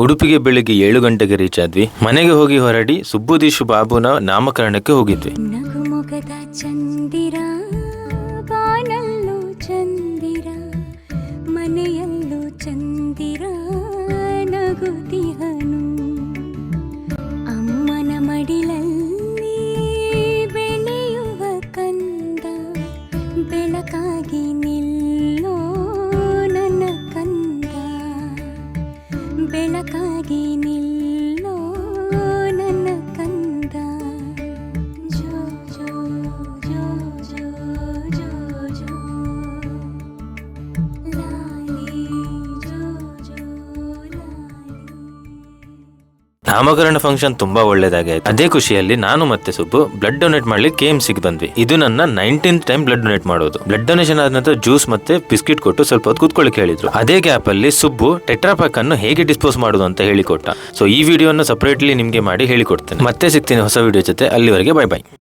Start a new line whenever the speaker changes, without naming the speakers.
ಉಡುಪಿಗೆ ಬೆಳಿಗ್ಗೆ 7 ಗಂಟೆಗೆ ರೀಚ್ ಆದ್ವಿ. ಮನೆಗೆ ಹೋಗಿ ಹೊರಡಿ ಸುಬ್ಬುದೀಶು ಬಾಬುನ ನಾಮಕರಣಕ್ಕೆ ಹೋಗಿದ್ವಿ.
ನಗುಮೊಗದ ಚಂದಿರ ಬಾನಲ್ಲೂ ಚಂದಿರ ಮನೆಯಲ್ಲೂ ಚಂದಿರ ನಗುತ್ತಿಹನು ಅಮ್ಮನ ಮಡಿಲಲ್ಲಿ ಬೆಳೆಯುವ ಕಂದ ಬೆಳಕಾಗಿ ನಿಲ್ಲೋ ನನ್ನ ಕಂದ ಬೆಳಕಾಗಿ ನಿಲ್ಲೋ ನನ್ನ ಕಂದ ಜೋ ಜೋ ಜೋ ಜೋ ಜೋ ಜೋ ಲಾಲಿ ಜೋ ಜೋ ಲಾಲಿ.
ನಾಮಕರಣ ಫಂಕ್ಷನ್ ತುಂಬಾ ಒಳ್ಳೇದಾಗಿ ಆಯ್ತು. ಅದೇ ಖುಷಿಯಲ್ಲಿ ನಾನು ಮತ್ತೆ ಸುಬ್ಬು ಬ್ಲಡ್ ಡೊನೇಟ್ ಮಾಡ್ಲಿಕ್ಕೆ KMCಗೆ ಬಂದ್ವಿ. ಇದು ನನ್ನ 19th ಟೈಮ್ ಬ್ಲಡ್ ಡೊನೇಟ್ ಮಾಡೋದು. ಬ್ಲಡ್ ಡೊನೇಷನ್ ಆದ ನಂತರ ಜ್ಯೂಸ್ ಮತ್ತೆ ಬಿಸ್ಕಿಟ್ ಕೊಟ್ಟು ಸ್ವಲ್ಪ ಹೊತ್ತು ಕೂತ್ಕೊಳ್ಳಿಕ್ಕೆ ಹೇಳಿದ್ರು. ಅದೇ ಗ್ಯಾಪ್ ಅಲ್ಲಿ ಸುಬ್ಬು ಟೆಟ್ರಾಪ್ಯಾಕ್ ಅನ್ನು ಹೇಗೆ ಡಿಸ್ಪೋಸ್ ಮಾಡೋದು ಅಂತ ಹೇಳಿಕೊಟ್ಟ. ಸೊ ಈ ವಿಡಿಯೋನ ಸಪರೇಟ್ಲಿ ನಿಮ್ಗೆ ಮಾಡಿ ಹೇಳಿಕೊಡ್ತೇನೆ. ಮತ್ತೆ ಸಿಗ್ತೀನಿ ಹೊಸ ವಿಡಿಯೋ ಜೊತೆ. ಅಲ್ಲಿವರೆಗೆ ಬೈ ಬೈ.